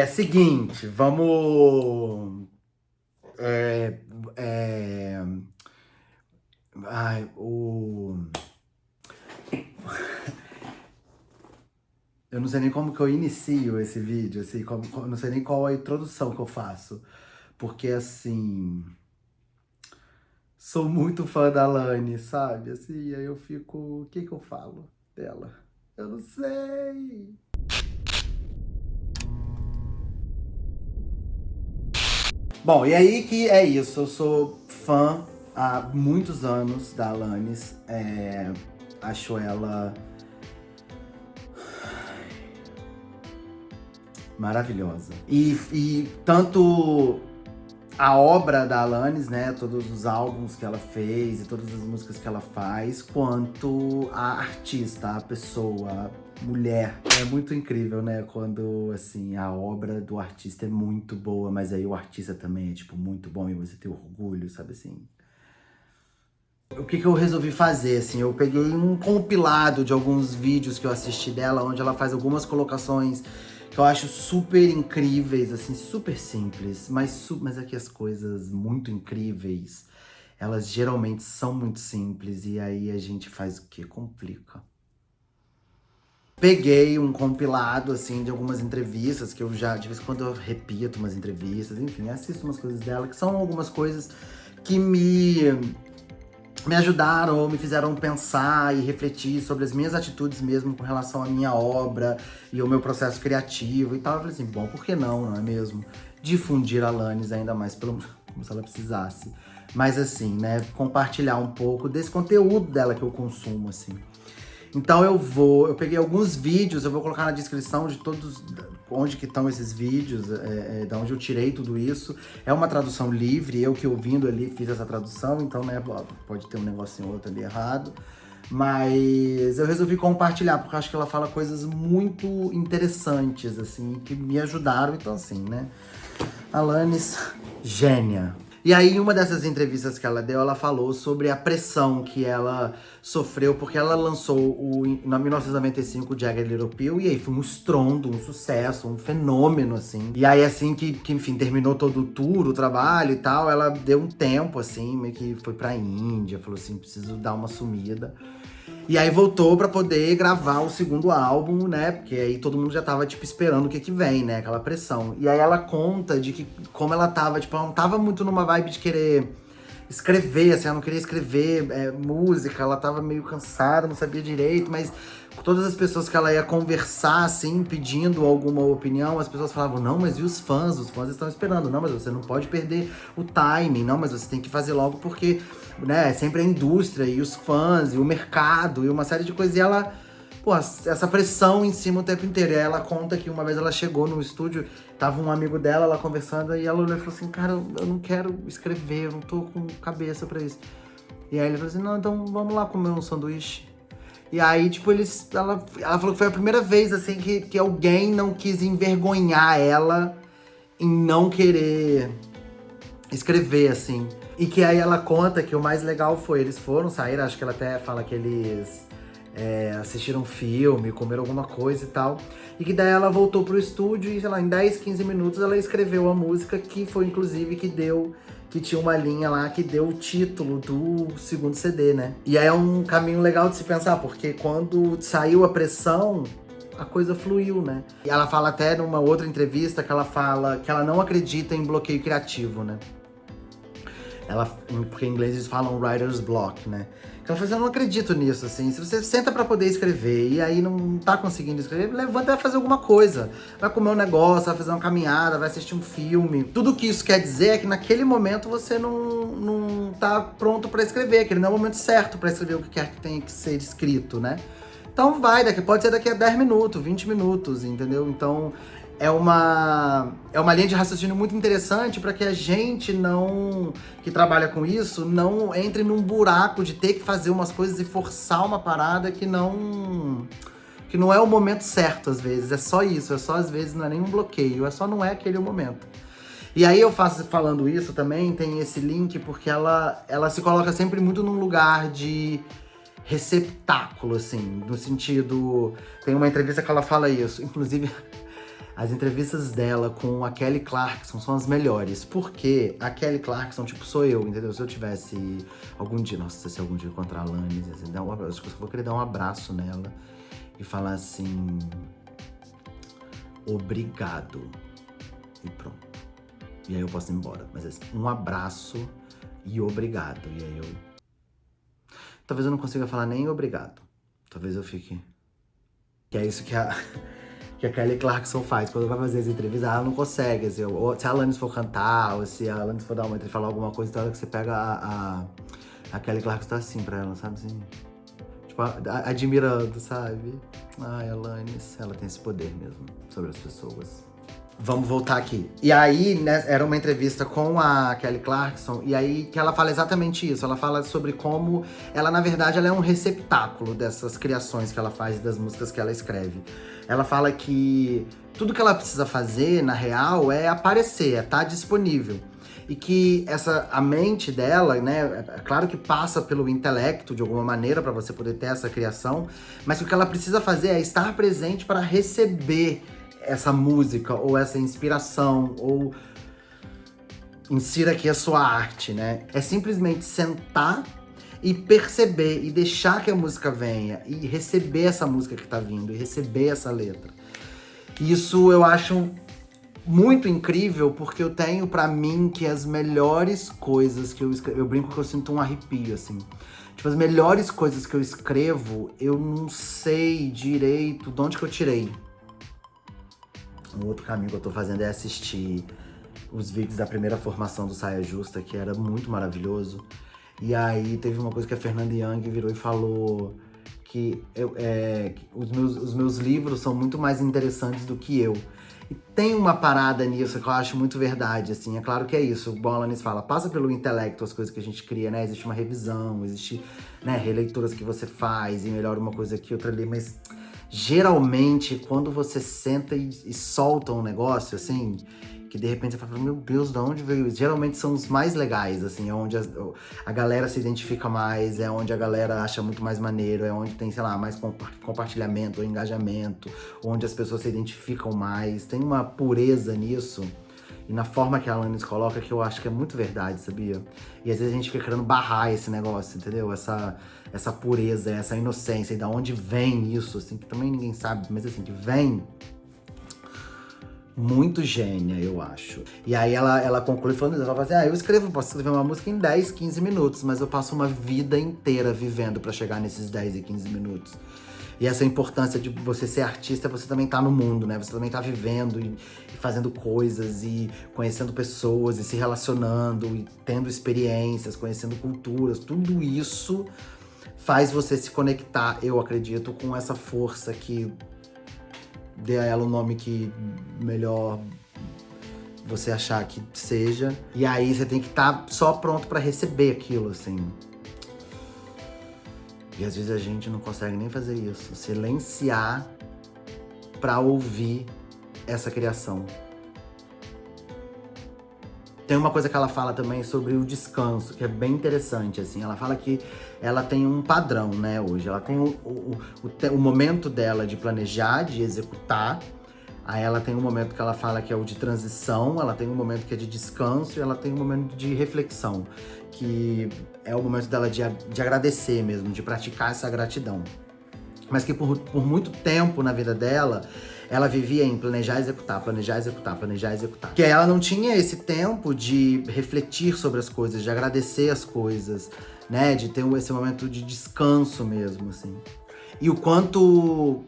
Seguinte, vamos. É, é, ai, eu não sei nem como que eu inicio esse vídeo, assim, eu não sei nem qual a introdução que eu faço. Porque, assim, sou muito fã da Lani, sabe? Assim, aí eu fico, o que que eu falo dela? Eu não sei. Bom, e aí que é isso, eu sou fã há muitos anos da Alanis, acho ela maravilhosa. E tanto a obra da Alanis, né, todos os álbuns que ela fez e todas as músicas que ela faz, quanto a artista, a pessoa, a mulher. É muito incrível, né, quando, assim, a obra do artista é muito boa, mas aí o artista também é, tipo, muito bom e você tem orgulho, sabe assim? O que que eu resolvi fazer, assim, eu peguei um compilado de alguns vídeos que eu assisti dela, onde ela faz algumas colocações que eu acho super incríveis, assim, super simples, mas é que as coisas muito incríveis, elas geralmente são muito simples, e aí a gente faz o quê? Complica. Peguei um compilado, assim, de algumas entrevistas, que eu já, de vez em quando eu repito umas entrevistas, enfim, assisto umas coisas dela, que são algumas coisas que me ajudaram ou me fizeram pensar e refletir sobre as minhas atitudes mesmo com relação à minha obra e o meu processo criativo e tal. Eu falei assim, bom, por que não é mesmo? Difundir a Alanis ainda mais, como se ela precisasse. Mas assim, né, compartilhar um pouco desse conteúdo dela que eu consumo, assim. Então eu peguei alguns vídeos, eu vou colocar na descrição de todos, onde que estão esses vídeos, da onde eu tirei tudo isso. É uma tradução livre, eu que ouvindo ali fiz essa tradução, então, né, pode ter um negocinho ou outro ali errado. Mas eu resolvi compartilhar, porque eu acho que ela fala coisas muito interessantes, assim, que me ajudaram, então assim, né. Alanis, gênia. E aí, em uma dessas entrevistas que ela deu, ela falou sobre a pressão que ela sofreu, porque ela lançou na 1995 o Jagged Little Pill, e aí foi um estrondo, um sucesso, um fenômeno, assim. E aí, assim que enfim, terminou todo o tour, o trabalho e tal, ela deu um tempo, assim, meio que foi pra Índia, falou assim, preciso dar uma sumida. E aí voltou pra poder gravar o segundo álbum, né? Porque aí todo mundo já tava, tipo, esperando o que que vem, né? Aquela pressão. E aí ela conta de que como ela tava, tipo, ela não tava muito numa vibe de querer escrever, assim, ela não queria escrever música, ela tava meio cansada, não sabia direito, mas com todas as pessoas que ela ia conversar, assim, pedindo alguma opinião, as pessoas falavam, não, mas e os fãs? Os fãs estão esperando. Não, mas você não pode perder o timing, não, mas você tem que fazer logo porque, né, sempre a indústria e os fãs e o mercado e uma série de coisas. E ela, pô, essa pressão em cima o tempo inteiro. E aí ela conta que uma vez ela chegou no estúdio, tava um amigo dela lá conversando, e ela olhou e falou assim, cara, eu não quero escrever, eu não tô com cabeça pra isso. E aí ele falou assim, não, então vamos lá comer um sanduíche. E aí, tipo, ela falou que foi a primeira vez, assim, que alguém não quis envergonhar ela em não querer escrever, assim. E que aí ela conta que o mais legal foi, eles foram sair, acho que ela até fala que eles assistiram um filme, comeram alguma coisa e tal. E que daí ela voltou pro estúdio e, sei lá, em 10, 15 minutos ela escreveu a música que foi, inclusive, que tinha uma linha lá que deu o título do segundo CD, né? E aí é um caminho legal de se pensar, porque quando saiu a pressão, a coisa fluiu, né? E ela fala até numa outra entrevista que ela fala que ela não acredita em bloqueio criativo, né? Porque em inglês eles falam writer's block, né? Que ela fala assim, eu não acredito nisso, assim. Se você senta pra poder escrever e aí não tá conseguindo escrever, levanta e vai fazer alguma coisa. Vai comer um negócio, vai fazer uma caminhada, vai assistir um filme. Tudo que isso quer dizer é que naquele momento você não tá pronto pra escrever. Aquele não é o momento certo pra escrever o que quer que tenha que ser escrito, né? Então pode ser daqui a 10 minutos, 20 minutos, entendeu? Então é uma linha de raciocínio muito interessante para que a gente que trabalha com isso, não entre num buraco de ter que fazer umas coisas e forçar uma parada que não é o momento certo, às vezes. É só isso, às vezes não é nenhum bloqueio, só não é aquele o momento. E aí falando isso também, tem esse link, porque ela se coloca sempre muito num lugar de receptáculo, assim, no sentido. Tem uma entrevista que ela fala isso, inclusive. As entrevistas dela com a Kelly Clarkson são as melhores. Porque a Kelly Clarkson, tipo, sou eu, entendeu? Se eu tivesse algum dia, nossa, se algum dia encontrar a Alanis, assim, acho que eu vou querer dar um abraço nela e falar assim: obrigado. E pronto. E aí eu posso ir embora. Mas assim, um abraço e obrigado. E aí eu. Talvez eu não consiga falar nem obrigado. Talvez eu fique. Que é isso que a Kelly Clarkson faz. Quando vai fazer as entrevistas, ela não consegue. Assim, ou se a Alanis for cantar, ou se a Alanis for dar uma entrevista e falar alguma coisa, então que você pega a Kelly Clarkson tá assim pra ela, sabe assim? Tipo, admirando, sabe? Ai, a Alanis, ela tem esse poder mesmo sobre as pessoas. Vamos voltar aqui. E aí, né, era uma entrevista com a Kelly Clarkson, e aí que ela fala exatamente isso. Ela fala sobre como ela, na verdade, ela é um receptáculo dessas criações que ela faz e das músicas que ela escreve. Ela fala que tudo que ela precisa fazer, na real, é aparecer, é estar disponível. E que a mente dela, né, é claro que passa pelo intelecto de alguma maneira para você poder ter essa criação, mas que o que ela precisa fazer é estar presente para receber essa música, ou essa inspiração, ou insira aqui a sua arte, né? É simplesmente sentar e perceber, e deixar que a música venha, e receber essa música que tá vindo, e receber essa letra. Isso eu acho muito incrível, porque eu tenho pra mim que as melhores coisas que eu escrevo, eu brinco que eu sinto um arrepio, assim. Tipo, as melhores coisas que eu escrevo, eu não sei direito de onde que eu tirei. Um outro caminho que eu tô fazendo é assistir os vídeos da primeira formação do Saia Justa, que era muito maravilhoso. E aí teve uma coisa que a Fernanda Young virou e falou que, que os meus livros são muito mais interessantes do que eu. E tem uma parada nisso que eu acho muito verdade, assim. É claro que é isso, o Alanis fala, passa pelo intelecto as coisas que a gente cria, né? Existe uma revisão, existe, né, releituras que você faz e melhora uma coisa aqui, outra ali, mas geralmente, quando você senta e solta um negócio, assim, que de repente você fala, meu Deus, de onde veio isso? Geralmente são os mais legais, assim, é onde a galera se identifica mais, é onde a galera acha muito mais maneiro, é onde tem, sei lá, mais compartilhamento ou engajamento, onde as pessoas se identificam mais. Tem uma pureza nisso. E na forma que a Alanis coloca, que eu acho que é muito verdade, sabia? E às vezes a gente fica querendo barrar esse negócio, entendeu? Essa pureza, essa inocência, e da onde vem isso, assim, que também ninguém sabe, mas assim, que vem muito gênia, eu acho. E aí ela conclui falando isso, ela fala assim, eu posso escrever uma música em 10, 15 minutos, mas eu passo uma vida inteira vivendo pra chegar nesses 10 e 15 minutos. E essa importância de você ser artista, você também tá no mundo, né? Você também tá vivendo e fazendo coisas e conhecendo pessoas e se relacionando e tendo experiências, conhecendo culturas. Tudo isso faz você se conectar, eu acredito, com essa força que dê a ela o nome que melhor você achar que seja. E aí você tem que estar só pronto pra receber aquilo, assim. E às vezes a gente não consegue nem fazer isso. Silenciar pra ouvir essa criação. Tem uma coisa que ela fala também sobre o descanso, que é bem interessante, assim. Ela fala que ela tem um padrão, né, hoje. Ela tem o momento dela de planejar, de executar. Aí ela tem um momento que ela fala que é o de transição, ela tem um momento que é de descanso e ela tem um momento de reflexão, que é o momento dela de agradecer mesmo, de praticar essa gratidão. Mas que por muito tempo na vida dela, ela vivia em planejar, executar, planejar, executar, planejar, executar. Que ela não tinha esse tempo de refletir sobre as coisas, de agradecer as coisas, né? De ter esse momento de descanso mesmo, assim. E o quanto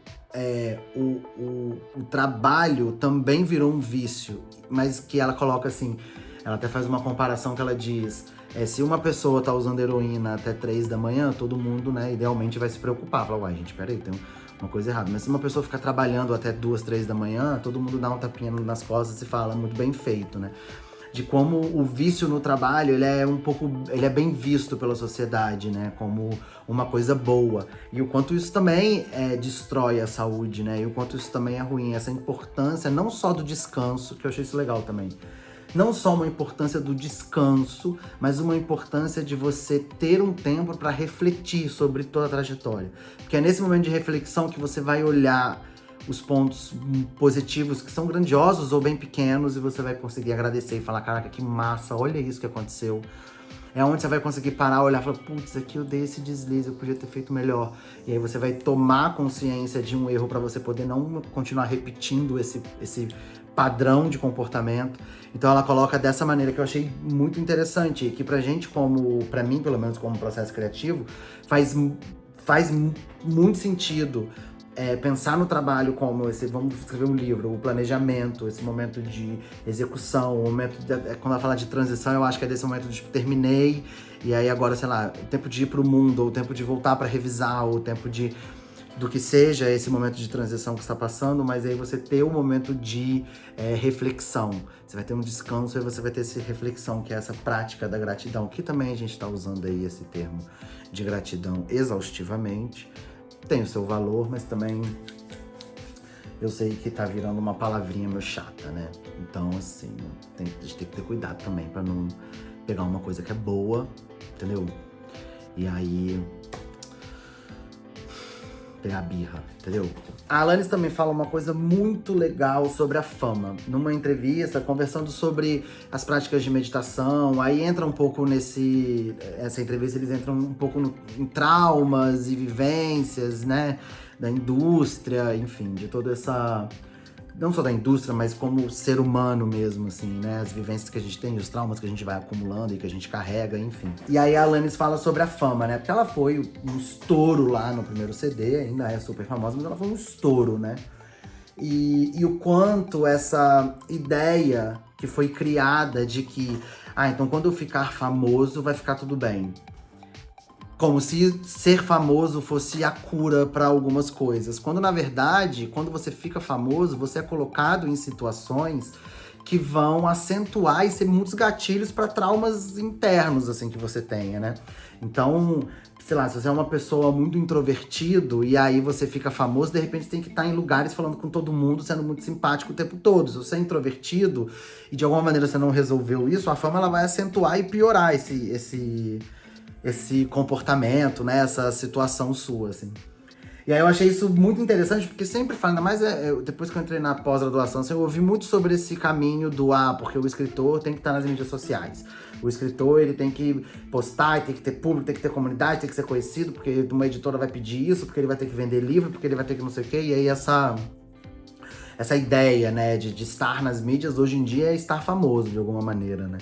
o trabalho também virou um vício, mas que ela coloca assim, ela até faz uma comparação que ela diz, se uma pessoa tá usando heroína até 3 da manhã, todo mundo, né, idealmente vai se preocupar, fala, uai, gente, peraí, tem uma coisa errada. Mas se uma pessoa ficar trabalhando até 2, 3 da manhã, todo mundo dá um tapinha nas costas e fala, muito bem feito, né? De como o vício no trabalho, ele é bem visto pela sociedade, né, como uma coisa boa. E o quanto isso também destrói a saúde, né, e o quanto isso também é ruim. Essa importância não só do descanso, que eu achei isso legal também. Não só uma importância do descanso, mas uma importância de você ter um tempo para refletir sobre toda a trajetória. Porque é nesse momento de reflexão que você vai olhar os pontos positivos que são grandiosos ou bem pequenos, e você vai conseguir agradecer e falar, caraca, que massa, olha isso que aconteceu. É onde você vai conseguir parar, olhar e falar, putz, aqui eu dei esse deslize, eu podia ter feito melhor. E aí você vai tomar consciência de um erro para você poder não continuar repetindo esse padrão de comportamento. Então ela coloca dessa maneira que eu achei muito interessante, e que pra gente, pra mim, pelo menos como processo criativo, faz muito sentido pensar no trabalho como vamos escrever um livro, o planejamento, esse momento de execução, o momento quando ela fala de transição, eu acho que é desse momento de tipo, terminei, e aí agora, sei lá, o tempo de ir pro mundo, ou o tempo de voltar para revisar, ou o tempo do que seja esse momento de transição que está passando, mas aí você ter um momento de reflexão. Você vai ter um descanso e você vai ter essa reflexão, que é essa prática da gratidão, que também a gente está usando aí esse termo de gratidão exaustivamente. Tem o seu valor, mas também eu sei que tá virando uma palavrinha meio chata, né? Então, assim, a gente tem que ter cuidado também pra não pegar uma coisa que é boa, entendeu? E aí pegar a birra, entendeu? A Alanis também fala uma coisa muito legal sobre a fama. Numa entrevista, conversando sobre as práticas de meditação, aí entra um pouco essa entrevista, eles entram um pouco em traumas e vivências, né? Da indústria, enfim, de toda essa... Não só da indústria, mas como ser humano mesmo, assim, né? As vivências que a gente tem, os traumas que a gente vai acumulando e que a gente carrega, enfim. E aí a Alanis fala sobre a fama, né? Porque ela foi um estouro lá no primeiro CD, ainda é super famosa, mas ela foi um estouro, né? E o quanto essa ideia que foi criada de que, então quando eu ficar famoso vai ficar tudo bem. Como se ser famoso fosse a cura para algumas coisas. Quando, na verdade, quando você fica famoso, você é colocado em situações que vão acentuar e ser muitos gatilhos para traumas internos, assim, que você tenha, né? Então, sei lá, se você é uma pessoa muito introvertido e aí você fica famoso, de repente você tem que estar em lugares falando com todo mundo, sendo muito simpático o tempo todo. Se você é introvertido e de alguma maneira você não resolveu isso, a fama ela vai acentuar e piorar esse comportamento, né? Essa situação sua, assim. E aí eu achei isso muito interessante, porque sempre falo, ainda mais depois que eu entrei na pós-graduação, assim, eu ouvi muito sobre esse caminho porque o escritor tem que estar nas mídias sociais. O escritor, ele tem que postar, tem que ter público, tem que ter comunidade, tem que ser conhecido, porque uma editora vai pedir isso, porque ele vai ter que vender livro, porque ele vai ter que não sei o quê. E aí essa ideia, né, de estar nas mídias, hoje em dia, é estar famoso, de alguma maneira, né?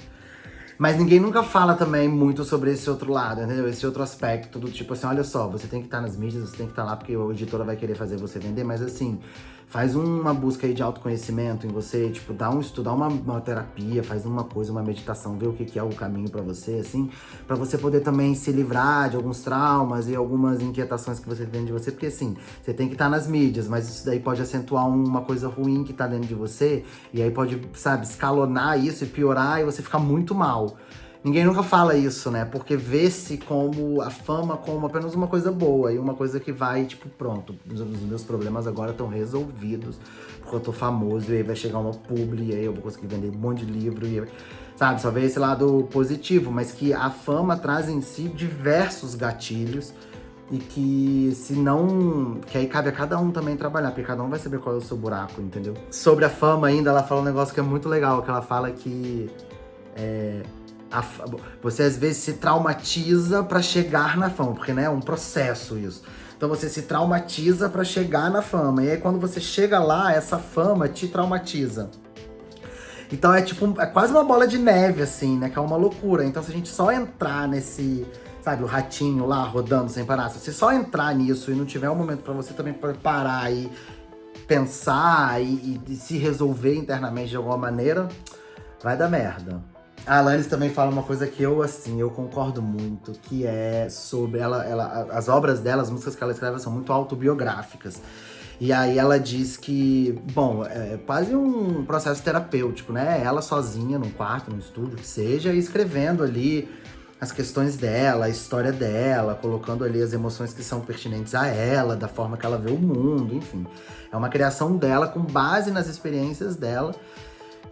Mas ninguém nunca fala também muito sobre esse outro lado, entendeu? Esse outro aspecto do tipo assim, olha só, você tem que estar nas mídias, você tem que estar lá porque a editora vai querer fazer você vender, mas assim, faz uma busca aí de autoconhecimento em você, tipo, dá um estudo, dá uma terapia, faz uma coisa, uma meditação, vê o que é o caminho pra você, assim, pra você poder também se livrar de alguns traumas e algumas inquietações que você tem dentro de você, porque assim, você tem que estar nas mídias, mas isso daí pode acentuar uma coisa ruim que tá dentro de você, e aí pode, sabe, escalonar isso e piorar e você ficar muito mal. Ninguém nunca fala isso, né? Porque vê-se como a fama como apenas uma coisa boa e uma coisa que vai, tipo, pronto, os meus problemas agora estão resolvidos, porque eu tô famoso, e aí vai chegar uma publi, e aí eu vou conseguir vender um monte de livro, e sabe? Só vê esse lado positivo, mas que a fama traz em si diversos gatilhos e que que aí cabe a cada um também trabalhar, porque cada um vai saber qual é o seu buraco, entendeu? Sobre a fama ainda, ela fala um negócio que é muito legal, que ela fala que você às vezes se traumatiza pra chegar na fama, porque né, é um processo isso. Então você se traumatiza pra chegar na fama, e aí quando você chega lá, essa fama te traumatiza. Então é quase uma bola de neve, assim, né, que é uma loucura. Então se a gente só entrar nesse, sabe, o ratinho lá rodando sem parar, se você só entrar nisso e não tiver um momento pra você também parar e pensar e se resolver internamente de alguma maneira, vai dar merda. A Alanis também fala uma coisa que eu concordo muito, que é sobre as obras dela, as músicas que ela escreve são muito autobiográficas. E aí ela diz que, bom, é quase um processo terapêutico, né? Ela sozinha, num quarto, num estúdio, que seja, escrevendo ali as questões dela, a história dela, colocando ali as emoções que são pertinentes a ela, da forma que ela vê o mundo, enfim. É uma criação dela com base nas experiências dela.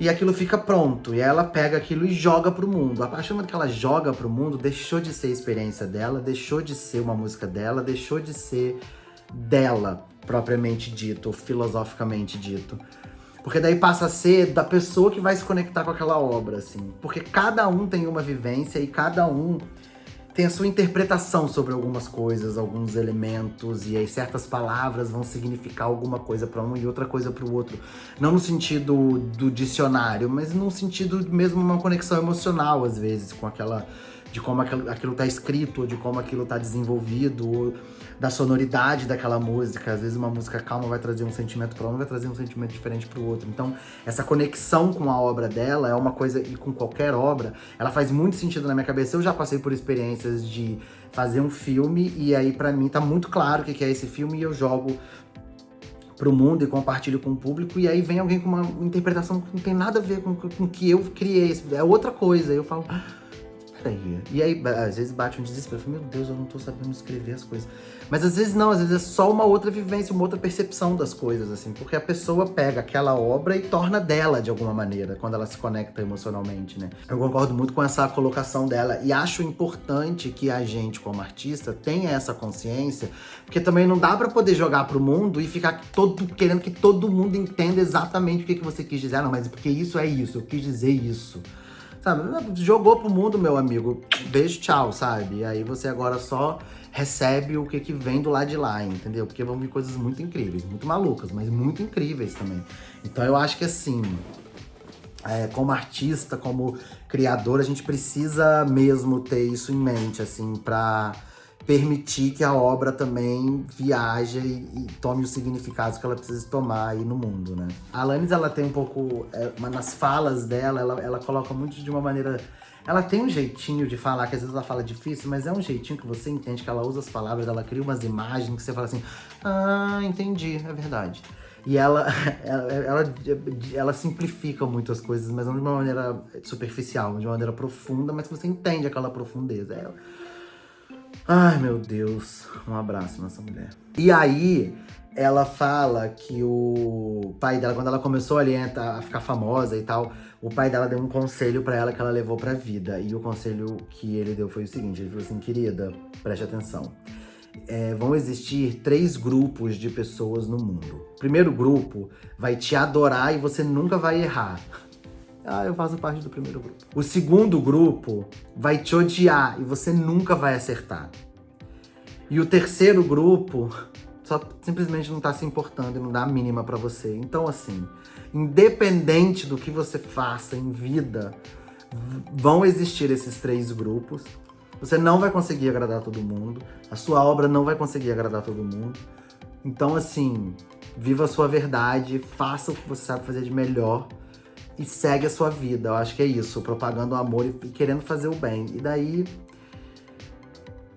E aquilo fica pronto, e ela pega aquilo e joga pro mundo. A partir do momento que ela joga pro mundo, deixou de ser a experiência dela, deixou de ser uma música dela, deixou de ser dela. propriamente dito, ou filosoficamente dito. Porque daí passa a ser da pessoa que vai se conectar com aquela obra, assim. Porque cada um tem uma vivência e cada um tem a sua interpretação sobre algumas coisas, alguns elementos, e aí certas palavras vão significar alguma coisa para um e outra coisa para o outro. Não no sentido do dicionário, mas no sentido mesmo uma conexão emocional, às vezes, com aquela... de como aquilo tá escrito, ou de como aquilo tá desenvolvido, ou da sonoridade daquela música. Às vezes uma música calma vai trazer um sentimento para um, vai trazer um sentimento diferente para o outro. Então, essa conexão com a obra dela é uma coisa, e com qualquer obra, ela faz muito sentido na minha cabeça. Eu já passei por experiências de fazer um filme, e aí pra mim tá muito claro o que é esse filme, e eu jogo pro mundo e compartilho com o público, e aí vem alguém com uma interpretação que não tem nada a ver com o que eu criei. É outra coisa. Eu falo... E aí, às vezes bate um desespero. Eu falo, meu Deus, eu não tô sabendo escrever as coisas. Mas às vezes não, às vezes é só uma outra vivência, uma outra percepção das coisas, assim. Porque a pessoa pega aquela obra e torna dela de alguma maneira, quando ela se conecta emocionalmente, né? Eu concordo muito com essa colocação dela. E acho importante que a gente, como artista, tenha essa consciência. Porque também não dá pra poder jogar pro mundo e ficar querendo que todo mundo entenda exatamente o que você quis dizer. Ah, não, mas porque isso é isso, eu quis dizer isso. Sabe, jogou pro mundo, meu amigo, beijo, tchau, sabe? E aí você agora só recebe o que vem do lado de lá, entendeu? Porque vão vir coisas muito incríveis, muito malucas, mas muito incríveis também. Então eu acho que assim, como artista, como criador, a gente precisa mesmo ter isso em mente, assim, pra permitir que a obra também viaje e tome os significados que ela precisa tomar aí no mundo, né? A Alanis, ela tem um pouco... nas falas dela, ela coloca muito de uma maneira... Ela tem um jeitinho de falar, que às vezes ela fala difícil, mas é um jeitinho que você entende, que ela usa as palavras, ela cria umas imagens que você fala assim... Ah, entendi, é verdade. E ela simplifica muito as coisas, mas não de uma maneira superficial, de uma maneira profunda, mas que você entende aquela profundeza. Ai, meu Deus. Um abraço nessa mulher. E aí, ela fala que o pai dela, quando ela começou ali a ficar famosa e tal, o pai dela deu um conselho pra ela que ela levou pra vida. E o conselho que ele deu foi o seguinte, ele falou assim, querida, preste atenção. Vão existir 3 grupos de pessoas no mundo. O primeiro grupo vai te adorar e você nunca vai errar. Ah, eu faço parte do primeiro grupo. O segundo grupo vai te odiar e você nunca vai acertar. E o terceiro grupo só simplesmente não tá se importando e não dá a mínima pra você. Então, assim, independente do que você faça em vida, vão existir esses 3 grupos. Você não vai conseguir agradar todo mundo. A sua obra não vai conseguir agradar todo mundo. Então, assim, viva a sua verdade, faça o que você sabe fazer de melhor. E segue a sua vida, eu acho que é isso, propagando o amor e querendo fazer o bem.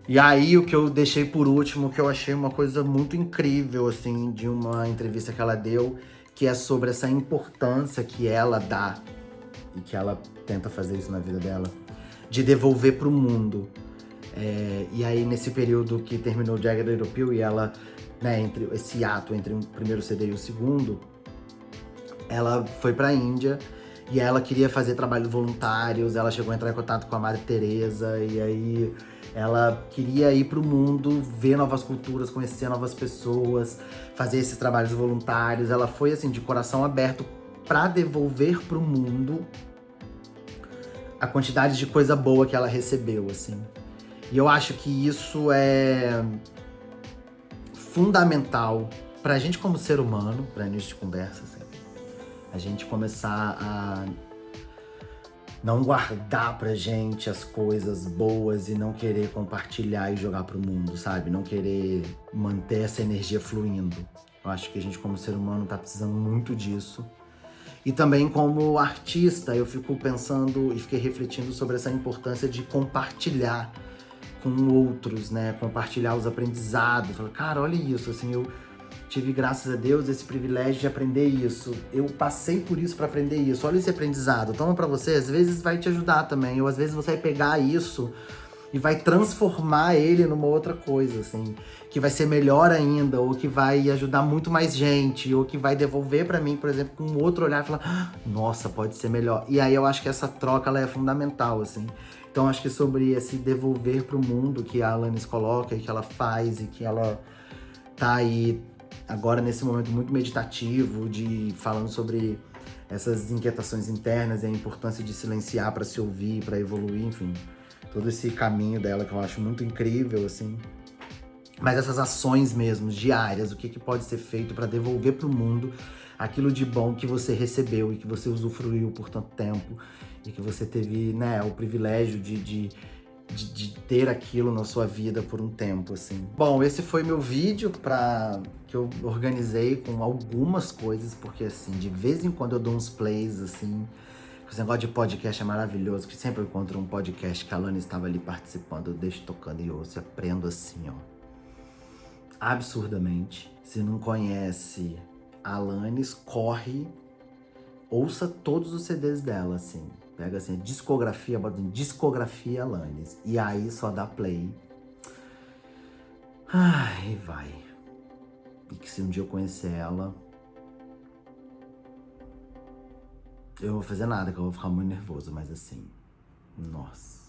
E aí o que eu deixei por último, que eu achei uma coisa muito incrível, assim, de uma entrevista que ela deu, que é sobre essa importância que ela dá, e que ela tenta fazer isso na vida dela, de devolver pro mundo. E aí nesse período que terminou Jagged Little Pill e ela, né, entre esse ato entre o primeiro CD e o segundo, ela foi pra Índia e ela queria fazer trabalhos voluntários, ela chegou a entrar em contato com a Madre Teresa e aí ela queria ir pro mundo, ver novas culturas, conhecer novas pessoas, fazer esses trabalhos voluntários. Ela foi assim, de coração aberto pra devolver pro mundo a quantidade de coisa boa que ela recebeu, assim. E eu acho que isso é fundamental pra gente como ser humano, pra início de conversa, assim. A gente começar a não guardar pra gente as coisas boas e não querer compartilhar e jogar pro mundo, sabe? Não querer manter essa energia fluindo. Eu acho que a gente como ser humano tá precisando muito disso. E também como artista, eu fico pensando e fiquei refletindo sobre essa importância de compartilhar com outros, né? Compartilhar os aprendizados. Falar, cara, olha isso, assim, eu tive, graças a Deus, esse privilégio de aprender isso. Eu passei por isso pra aprender isso. Olha esse aprendizado. Toma pra você, às vezes vai te ajudar também. Ou às vezes você vai pegar isso e vai transformar ele numa outra coisa, assim. Que vai ser melhor ainda, ou que vai ajudar muito mais gente. Ou que vai devolver pra mim, por exemplo, com um outro olhar e falar, nossa, pode ser melhor. E aí eu acho que essa troca, ela é fundamental, assim. Então acho que sobre esse devolver pro mundo que a Alanis coloca e que ela faz e que ela tá aí agora nesse momento muito meditativo, falando sobre essas inquietações internas e a importância de silenciar para se ouvir, para evoluir, enfim. Todo esse caminho dela que eu acho muito incrível, assim. Mas essas ações mesmo, diárias, o que pode ser feito para devolver para o mundo aquilo de bom que você recebeu e que você usufruiu por tanto tempo e que você teve, né, o privilégio de ter aquilo na sua vida por um tempo, assim. Bom, esse foi meu vídeo que eu organizei com algumas coisas, porque, assim, de vez em quando eu dou uns plays, assim. Esse negócio de podcast é maravilhoso, que sempre eu encontro um podcast que a Alane estava ali participando, eu deixo tocando e ouço e aprendo assim, ó. Absurdamente. Se não conhece a Alanis, corre, ouça todos os CDs dela, assim. Pega assim, discografia, bota em discografia Alanis. E aí só dá play. Ai, vai. E que se um dia eu conhecer ela, eu não vou fazer nada, que eu vou ficar muito nervoso, mas assim, nossa.